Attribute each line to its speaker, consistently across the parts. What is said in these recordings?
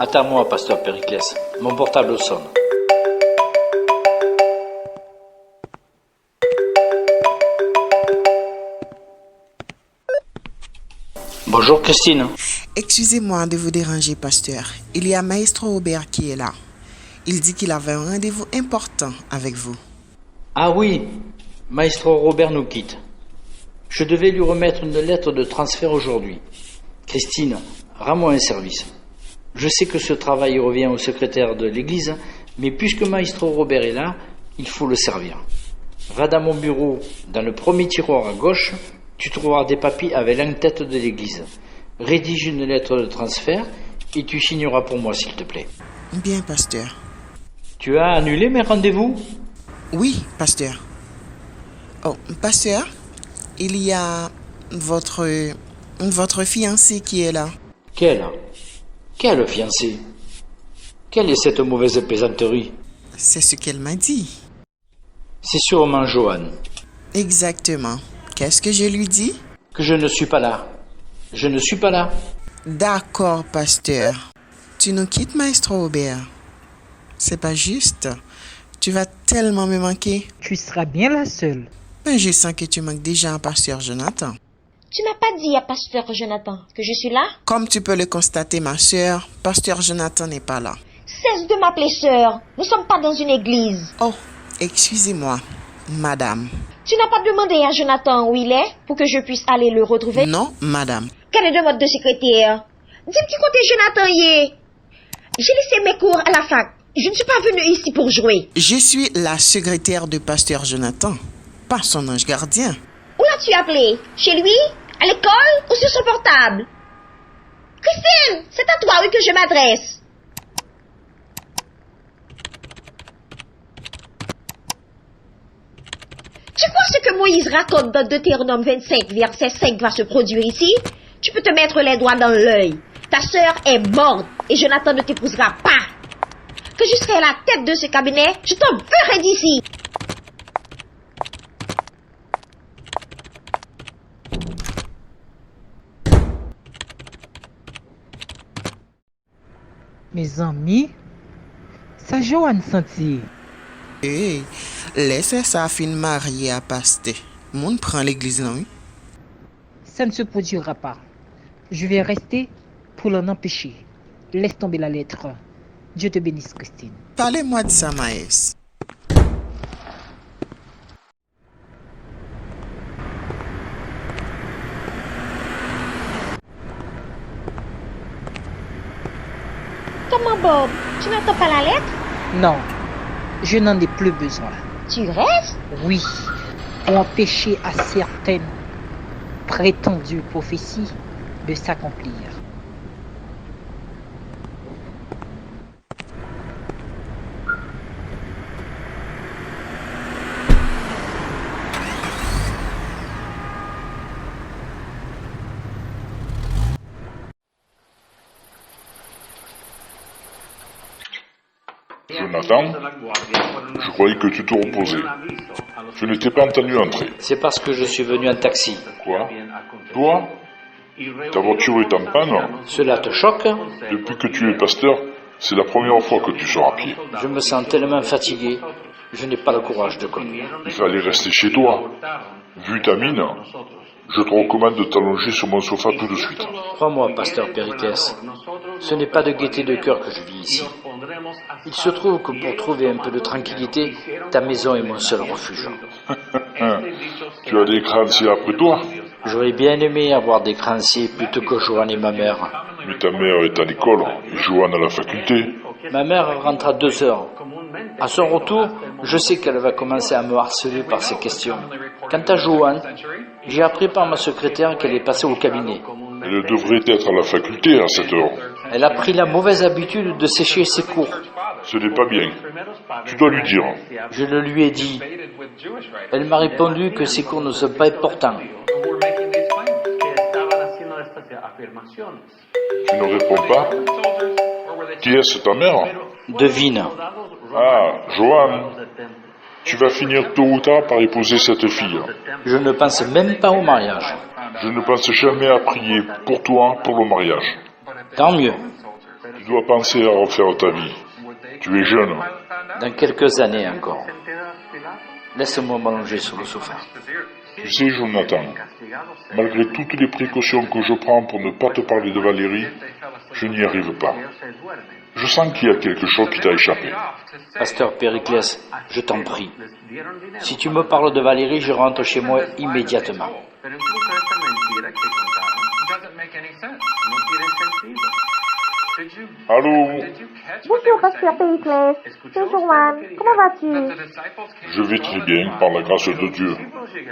Speaker 1: Attends-moi, pasteur Périclès. Mon portable sonne. Bonjour Christine.
Speaker 2: Excusez-moi de vous déranger, pasteur. Il y a Maestro Robert qui est là. Il dit qu'il avait un rendez-vous important avec vous.
Speaker 1: Ah oui, Maestro Robert nous quitte. Je devais lui remettre une lettre de transfert aujourd'hui. Christine, rends-moi un service. Je sais que ce travail revient au secrétaire de l'église, mais puisque Maestro Robert est là, il faut le servir. Va dans mon bureau, dans le premier tiroir à gauche, tu trouveras des papiers avec l'entête de l'église. Rédige une lettre de transfert et tu signeras pour moi, s'il te plaît.
Speaker 2: Bien, pasteur.
Speaker 1: Tu as annulé mes rendez-vous?
Speaker 2: Oui, pasteur. Oh, pasteur, il y a votre fiancé qui est là.
Speaker 1: Quelle fiancée? Quelle est cette mauvaise plaisanterie?
Speaker 2: C'est ce qu'elle m'a dit.
Speaker 1: C'est sûrement Johan.
Speaker 2: Exactement. Qu'est-ce que je lui dis?
Speaker 1: Que je ne suis pas là. Je ne suis pas là.
Speaker 2: D'accord, pasteur. Tu nous quittes, Maestro Robert. C'est pas juste. Tu vas tellement me manquer.
Speaker 3: Tu seras bien la seule.
Speaker 2: Mais je sens que tu manques déjà à pasteur Jonathan.
Speaker 4: Tu n'as pas dit à pasteur Jonathan que je suis là?
Speaker 2: Comme tu peux le constater, ma sœur, pasteur Jonathan n'est pas là.
Speaker 4: Cesse de m'appeler sœur. Nous ne sommes pas dans une église.
Speaker 2: Oh, excusez-moi, madame.
Speaker 4: Tu n'as pas demandé à Jonathan où il est pour que je puisse aller le retrouver?
Speaker 2: Non, madame.
Speaker 4: Quel est le mode de secrétaire? Dis-moi qui côté Jonathan y est. J'ai laissé mes cours à la fac. Je ne suis pas venue ici pour jouer.
Speaker 2: Je suis la secrétaire de pasteur Jonathan, pas son ange gardien.
Speaker 4: Où l'as-tu appelé? Chez lui? À l'école? Ou sur son portable? Christine, c'est à toi, oui, que je m'adresse. Tu crois ce que Moïse raconte dans Deutéronome 25, verset 5 va se produire ici? Tu peux te mettre les doigts dans l'œil. Ta sœur est morte et Jonathan ne t'épousera pas. Que je serai à la tête de ce cabinet, je t'en ferai d'ici.
Speaker 3: Mes amis, ça Johan senti.
Speaker 2: Hey, laissez sa fille mariée à pasteur. Moun prend l'église, non? Oui?
Speaker 3: Ça ne se produira pas. Je vais rester pour l'en empêcher. Laisse tomber la lettre. Dieu te bénisse, Christine.
Speaker 2: Parlez-moi de ça, Maës.
Speaker 4: Comment, Bob? Tu n'entends pas la lettre?
Speaker 3: Non, je n'en ai plus besoin.
Speaker 4: Tu restes?
Speaker 3: Oui, pour empêcher à certaines prétendues prophéties de s'accomplir.
Speaker 5: Jonathan, je croyais que tu te reposais. Je ne t'ai pas entendu entrer.
Speaker 1: C'est parce que je suis venu en taxi.
Speaker 5: Quoi? Toi? Ta voiture est en panne?
Speaker 1: Cela te choque?
Speaker 5: Depuis que tu es pasteur, c'est la première fois que tu sors à pied.
Speaker 1: Je me sens tellement fatigué. Je n'ai pas le courage de conduire.
Speaker 5: Il fallait rester chez toi. Vu ta mine, je te recommande de t'allonger sur mon sofa tout de suite.
Speaker 1: Crois-moi, pasteur Périclès, ce n'est pas de gaieté de cœur que je vis ici. Il se trouve que pour trouver un peu de tranquillité, ta maison est mon seul refuge.
Speaker 5: Tu as des créanciers après toi?
Speaker 1: J'aurais bien aimé avoir des créanciers plutôt que Johan et ma mère.
Speaker 5: Mais ta mère est à l'école et Johan à la faculté.
Speaker 1: Ma mère rentre à 2 heures. À son retour, je sais qu'elle va commencer à me harceler par ses questions. Quant à Johan, j'ai appris par ma secrétaire qu'elle est passée au cabinet.
Speaker 5: Elle devrait être à la faculté à cette heure.
Speaker 1: Elle a pris la mauvaise habitude de sécher ses cours.
Speaker 5: Ce n'est pas bien. Tu dois lui dire.
Speaker 1: Je le lui ai dit. Elle m'a répondu que ses cours ne sont pas importants.
Speaker 5: Tu ne réponds pas? Qui est-ce, ta mère?
Speaker 1: Devine.
Speaker 5: Ah, Johan. Tu vas finir tôt ou tard par épouser cette fille.
Speaker 1: Je ne pense même pas au mariage.
Speaker 5: Je ne pense jamais à prier pour toi pour le mariage.
Speaker 1: Tant mieux.
Speaker 5: Tu dois penser à refaire ta vie. Tu es jeune.
Speaker 1: Dans quelques années encore. Laisse-moi m'allonger sur le sofa.
Speaker 5: Tu sais, Jonathan, malgré toutes les précautions que je prends pour ne pas te parler de Valérie, je n'y arrive pas. Je sens qu'il y a quelque chose qui t'a échappé.
Speaker 1: Pasteur Périclès, je t'en prie. Si tu me parles de Valérie, je rentre chez moi immédiatement.
Speaker 5: Allô?
Speaker 4: Bonjour, Pasteur Périclès. C'est Joanne. Comment vas-tu?
Speaker 5: Je vais très bien, par la grâce de Dieu.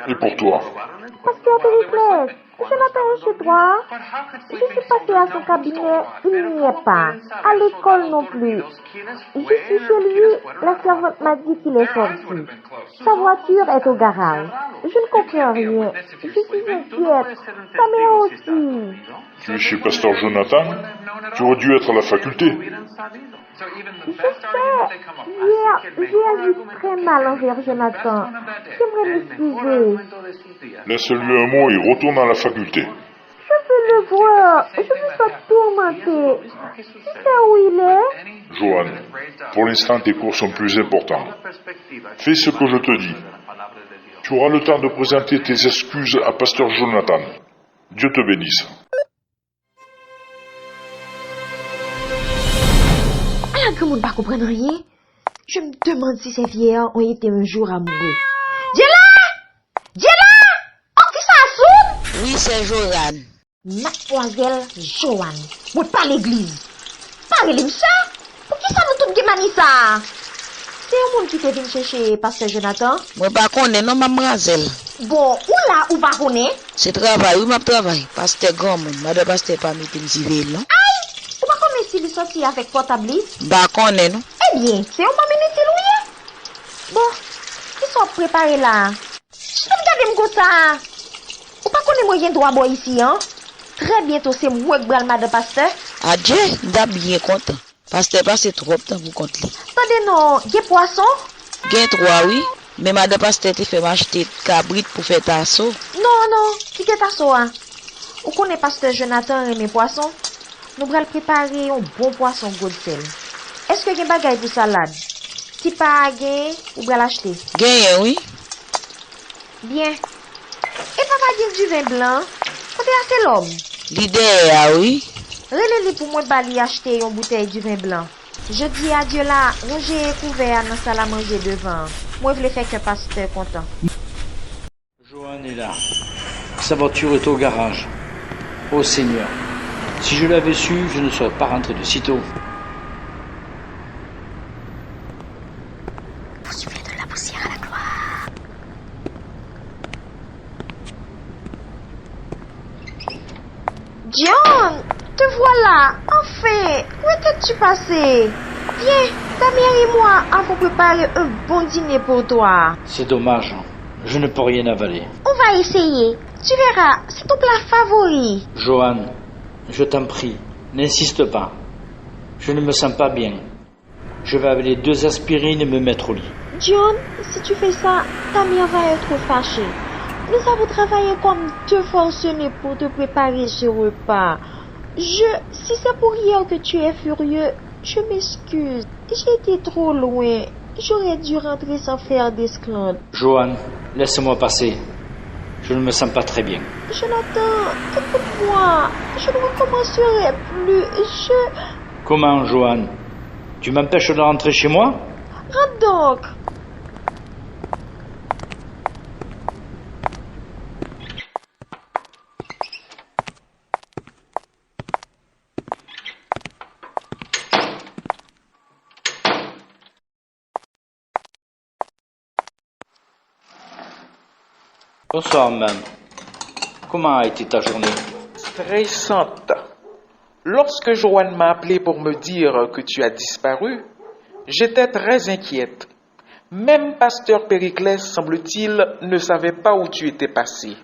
Speaker 5: Et pour toi?
Speaker 4: Pasteur Périclès, Jonathan est chez toi. Je suis passée à son cabinet, il n'y est pas. À l'école non plus. Je suis chez lui, la servante m'a dit qu'il est sorti. Sa voiture est au garage. Je ne comprends rien. Je suis inquiète. Sa mère aussi.
Speaker 5: Tu es chez Pasteur Jonathan? Tu aurais dû être à la faculté.
Speaker 4: Je sais, hier, j'ai agi très mal envers Jonathan. J'aimerais m'excuser.
Speaker 5: Laisse-lui un mot et retourne à la faculté.
Speaker 4: Je veux le voir. Je me sens tourmentée. Tu sais où il est?
Speaker 5: Joanne, pour l'instant tes cours sont plus importants. Fais ce que je te dis. Tu auras le temps de présenter tes excuses à Pasteur Jonathan. Dieu te bénisse.
Speaker 4: Alors que monde pas comprendre rien, je me demande si ces vieillards ont été un jour amoureux. Dieu oh qui ça sonne?
Speaker 6: Oui, c'est Joanne.
Speaker 4: Mademoiselle Joanne, vous pas l'église. Parlez-moi ça? Pour qui ça nous tombe mani ça? C'est un monde qui te venu chercher Pasteur Jonathan?
Speaker 6: Moi, pas connais, non, mademoiselle.
Speaker 4: Bon, où là, où va connaître?
Speaker 6: C'est travail, oui, ma travail. Pasteur grand monde, madame pasteur pas mis une civile, non?
Speaker 4: Ou pas connaître s'il est sorti avec portable?
Speaker 6: Bah, connais, non?
Speaker 4: Eh bien, c'est un moment inutile, oui. Bon, ils sont préparés là. Je vais regarder mon ça. Ou pas connaître moyen droit boy ici, hein? Très bientôt, c'est moi qui vais madame pasteur.
Speaker 6: Adieu, d'ab bien content. Pasteur passe trop de temps pour compter.
Speaker 4: Attendez, non, il y a poisson?
Speaker 6: Gain 3, oui. Mais madame pasteur te fait m'acheter cabrit pour faire tasso.
Speaker 4: Non, quittez ta soie. Ou connaît pasteur Jonathan et mes poissons? Nous allons préparer un bon poisson Goldfell. Est-ce que y a un bagage pour salade? Si pas gain, ou allons l'acheter?
Speaker 6: Gain, oui.
Speaker 4: Bien. Et papa dit du vin blanc? Côté assez l'homme.
Speaker 6: L'idée, ah oui.
Speaker 4: Relève pour moi bali acheter une bouteille du vin blanc. Je dis adieu là, Roger couvert dans la salle à manger devant. Moi, je voulais faire que pasteur content.
Speaker 1: Joanne est là. Sa voiture est au garage. Oh Seigneur, si je l'avais su, je ne serais pas rentré de sitôt.
Speaker 4: Vous suivez de la poussière à la gloire. John, te voilà, enfin, où étais-tu passé? Viens, ta mère et moi avons préparé un bon dîner pour toi.
Speaker 1: C'est dommage, je ne peux rien avaler.
Speaker 4: On va essayer, tu verras, c'est ton plat favori.
Speaker 1: Joanne, je t'en prie, n'insiste pas. Je ne me sens pas bien. Je vais avaler 2 aspirines et me mettre au lit.
Speaker 4: John, si tu fais ça, ta mère va être fâchée. Nous avons travaillé comme 2 forcenés pour te préparer ce repas. Si c'est pour hier que tu es furieux, je m'excuse. J'ai été trop loin. J'aurais dû rentrer sans faire d'esclandre.
Speaker 1: Joanne, laisse-moi passer. Je ne me sens pas très bien.
Speaker 4: Jonathan, écoute-moi. Je ne recommencerai plus.
Speaker 1: Comment, Joanne? Tu m'empêches de rentrer chez moi?
Speaker 4: Rentre donc.
Speaker 1: Bonsoir, madame. Comment a été ta journée?
Speaker 7: Stressante. Lorsque Joanne m'a appelé pour me dire que tu as disparu, j'étais très inquiète. Même Pasteur Périclès, semble-t-il, ne savait pas où tu étais passé.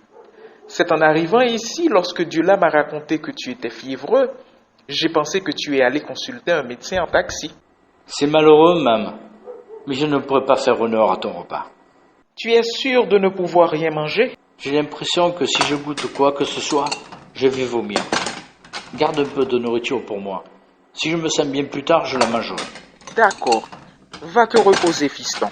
Speaker 7: C'est en arrivant ici, lorsque Dula m'a raconté que tu étais fiévreux, j'ai pensé que tu es allé consulter un médecin en taxi.
Speaker 1: C'est malheureux, madame, mais je ne pourrais pas faire honneur à ton repas.
Speaker 7: Tu es sûr de ne pouvoir rien manger?
Speaker 1: J'ai l'impression que si je goûte quoi que ce soit, je vais vomir. Garde un peu de nourriture pour moi. Si je me sens bien plus tard, je la mangerai.
Speaker 7: D'accord. Va te reposer, fiston.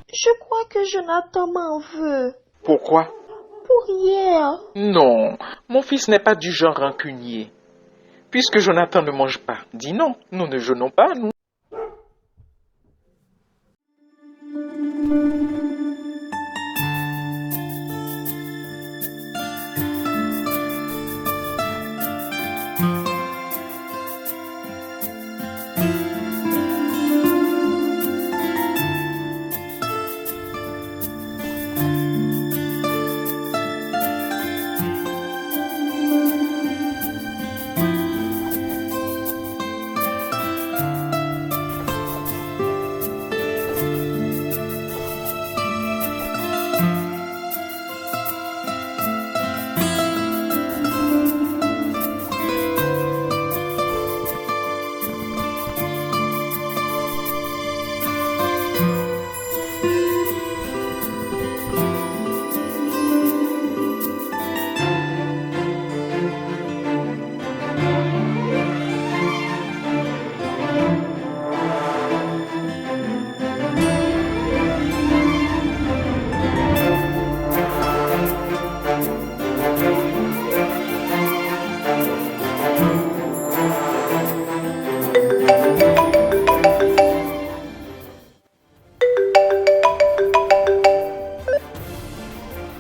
Speaker 4: Je crois que Jonathan m'en veut.
Speaker 7: Pourquoi?
Speaker 4: Pour hier.
Speaker 7: Non, mon fils n'est pas du genre rancunier. Puisque Jonathan ne mange pas, dis non, nous ne jeûnons pas, nous.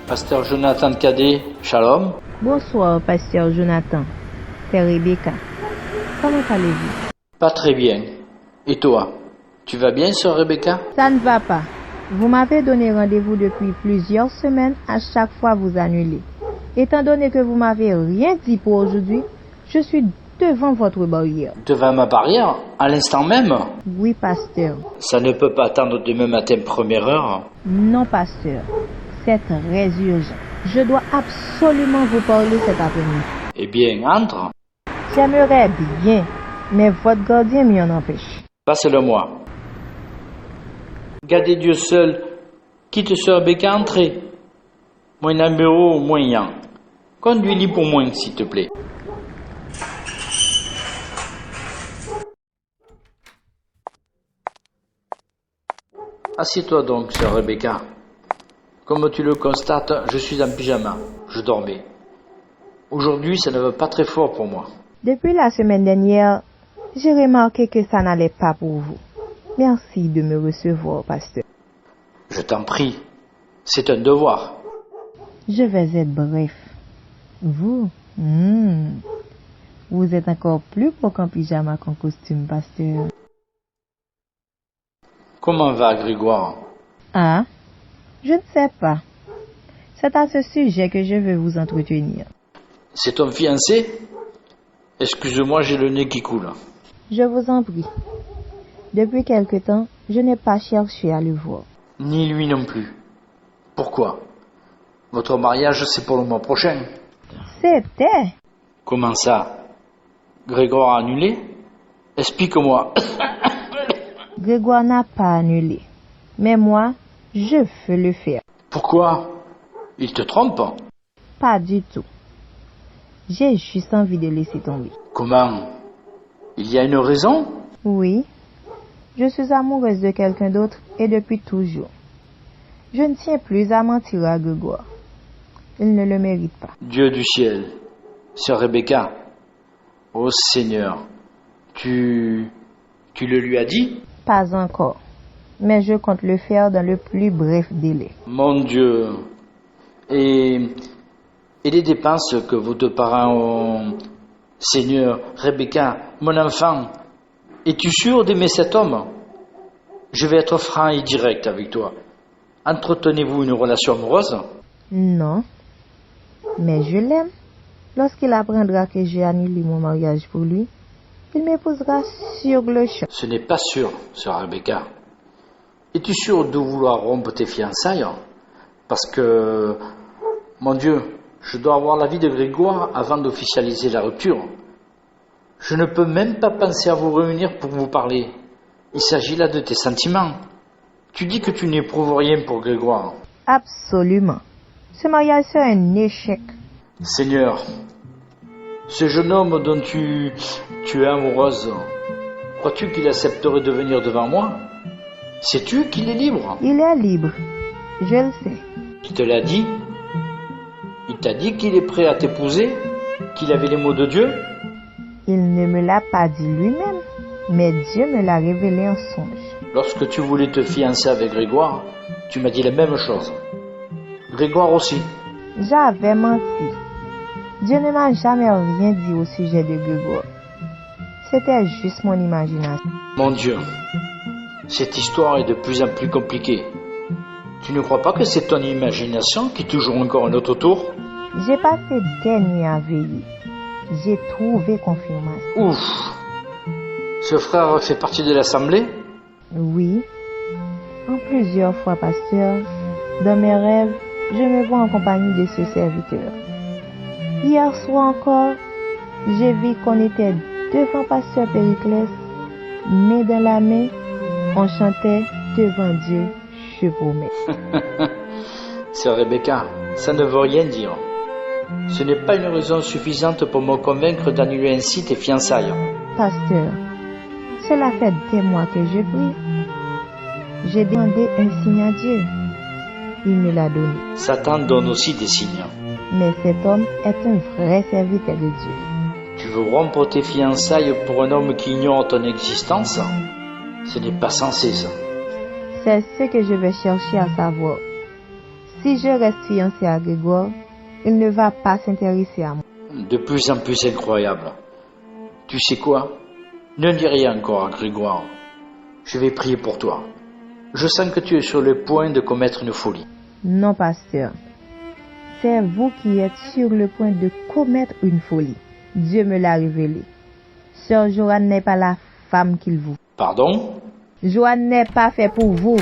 Speaker 1: Pasteur Jonathan Cadet, shalom.
Speaker 8: Bonsoir, pasteur Jonathan. C'est Rebecca. Comment allez-vous?
Speaker 1: Pas très bien. Et toi? Tu vas bien, sœur Rebecca?
Speaker 8: Ça ne va pas. Vous m'avez donné rendez-vous depuis plusieurs semaines. À chaque fois, vous annulez. Étant donné que vous m'avez rien dit pour aujourd'hui, je suis devant votre barrière.
Speaker 1: Devant ma barrière? À l'instant même?
Speaker 8: Oui, pasteur.
Speaker 1: Ça ne peut pas attendre demain matin, première heure.
Speaker 8: Non, pasteur. C'est très urgent. Je dois absolument vous parler cet après-midi.
Speaker 1: Eh bien, entre.
Speaker 8: J'aimerais bien, mais votre gardien m'y en empêche.
Speaker 1: Passe-le-moi. Gardez Dieu seul. Quitte sœur Rebecca entrer. Moi, numéro, moi, yan. Conduis-le pour moi, s'il te plaît. Assieds-toi donc, sœur Rebecca. Comme tu le constates, je suis en pyjama. Je dormais. Aujourd'hui, ça ne va pas très fort pour moi.
Speaker 8: Depuis la semaine dernière, j'ai remarqué que ça n'allait pas pour vous. Merci de me recevoir, pasteur.
Speaker 1: Je t'en prie. C'est un devoir.
Speaker 8: Je vais être bref. Vous, vous êtes encore plus beau qu'en pyjama qu'en costume, pasteur.
Speaker 1: Comment va, Grégoire?
Speaker 8: Ah, je ne sais pas. C'est à ce sujet que je veux vous entretenir.
Speaker 1: C'est ton fiancé? Excuse-moi, j'ai le nez qui coule.
Speaker 8: Je vous en prie. Depuis quelque temps, je n'ai pas cherché à le voir.
Speaker 1: Ni lui non plus. Pourquoi? Votre mariage, c'est pour le mois prochain.
Speaker 8: C'était.
Speaker 1: Comment ça? Grégoire a annulé? Explique-moi.
Speaker 8: Grégoire n'a pas annulé. Mais moi, je veux le faire.
Speaker 1: Pourquoi? Il te trompe?
Speaker 8: Pas du tout. J'ai juste envie de laisser tomber.
Speaker 1: Comment? Il y a une raison?
Speaker 8: Oui. Je suis amoureuse de quelqu'un d'autre et depuis toujours. Je ne tiens plus à mentir à Grégoire. Il ne le mérite pas.
Speaker 1: Dieu du ciel. Sœur Rebecca. Oh Seigneur. Tu le lui as dit?
Speaker 8: Pas encore. Mais je compte le faire dans le plus bref délai.
Speaker 1: Mon Dieu. Et les dépenses que vos deux parents ont... Seigneur, Rebecca, mon enfant, es-tu sûr d'aimer cet homme? Je vais être franc et direct avec toi. Entretenez-vous une relation amoureuse?
Speaker 8: Non. Mais je l'aime. Lorsqu'il apprendra que j'ai annulé mon mariage pour lui, il m'épousera sur le champ.
Speaker 1: Ce n'est pas sûr, sœur Rebecca. Es-tu sûr de vouloir rompre tes fiançailles? Parce que, mon Dieu, je dois avoir l'avis de Grégoire avant d'officialiser la rupture. Je ne peux même pas penser à vous réunir pour vous parler. Il s'agit là de tes sentiments. Tu dis que tu n'éprouves rien pour Grégoire.
Speaker 8: Absolument. Ce mariage serait un échec.
Speaker 1: Seigneur, ce jeune homme dont tu es amoureuse, crois-tu qu'il accepterait de venir devant moi? Sais-tu qu'il est libre?
Speaker 8: Il est libre. Je le sais.
Speaker 1: Il te l'a dit? Il t'a dit qu'il est prêt à t'épouser? Qu'il avait les mots de Dieu?
Speaker 8: Il ne me l'a pas dit lui-même, mais Dieu me l'a révélé en songe.
Speaker 1: Lorsque tu voulais te fiancer avec Grégoire, tu m'as dit la même chose. Grégoire aussi.
Speaker 8: J'avais menti. Dieu ne m'a jamais rien dit au sujet de Grégoire. C'était juste mon imagination.
Speaker 1: Mon Dieu, cette histoire est de plus en plus compliquée. Tu ne crois pas que c'est ton imagination qui te joue encore un autre tour?
Speaker 8: J'ai passé des nuits à veiller. J'ai trouvé confirmation.
Speaker 1: Ouf! Ce frère fait partie de l'assemblée?
Speaker 8: Oui. En plusieurs fois, pasteur, dans mes rêves, je me vois en compagnie de ce serviteur. Hier soir encore, j'ai vu qu'on était devant pasteur Périclès, main dans la main, on chantait devant Dieu, je promets.
Speaker 1: C'est Rebecca, ça ne veut rien dire. Ce n'est pas une raison suffisante pour me convaincre d'annuler ainsi tes fiançailles.
Speaker 8: Pasteur, cela fait des mois que je prie. J'ai demandé un signe à Dieu. Il me l'a donné.
Speaker 1: Satan donne aussi des signes.
Speaker 8: Mais cet homme est un vrai serviteur de Dieu.
Speaker 1: Tu veux rompre tes fiançailles pour un homme qui ignore ton existence? Ce n'est pas censé, ça.
Speaker 8: C'est ce que je vais chercher à savoir. Si je reste fiancé à Grégoire, il ne va pas s'intéresser à moi.
Speaker 1: De plus en plus incroyable. Tu sais quoi? Ne dis rien encore à Grégoire. Je vais prier pour toi. Je sens que tu es sur le point de commettre une folie.
Speaker 8: Non, pasteur. C'est vous qui êtes sur le point de commettre une folie. Dieu me l'a révélé. Sœur Joanne n'est pas la femme qu'il vous.
Speaker 1: Pardon?
Speaker 8: Joanne n'est pas fait pour vous.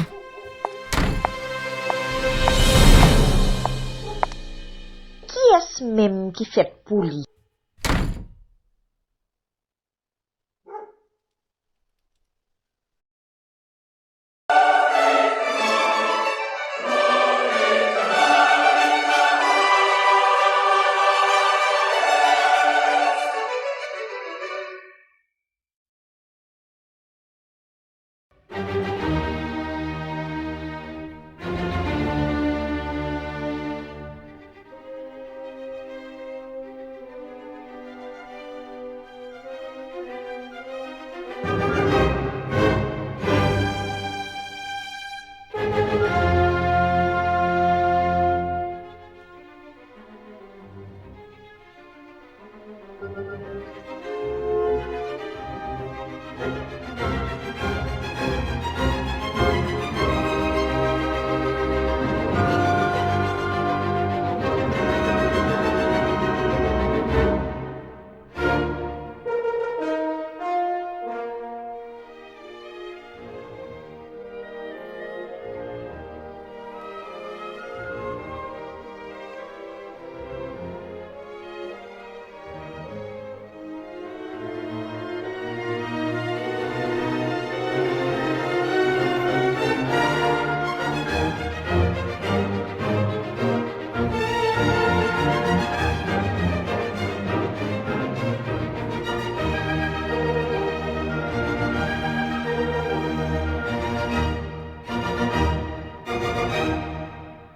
Speaker 4: Qui est-ce même qui fait pour lui?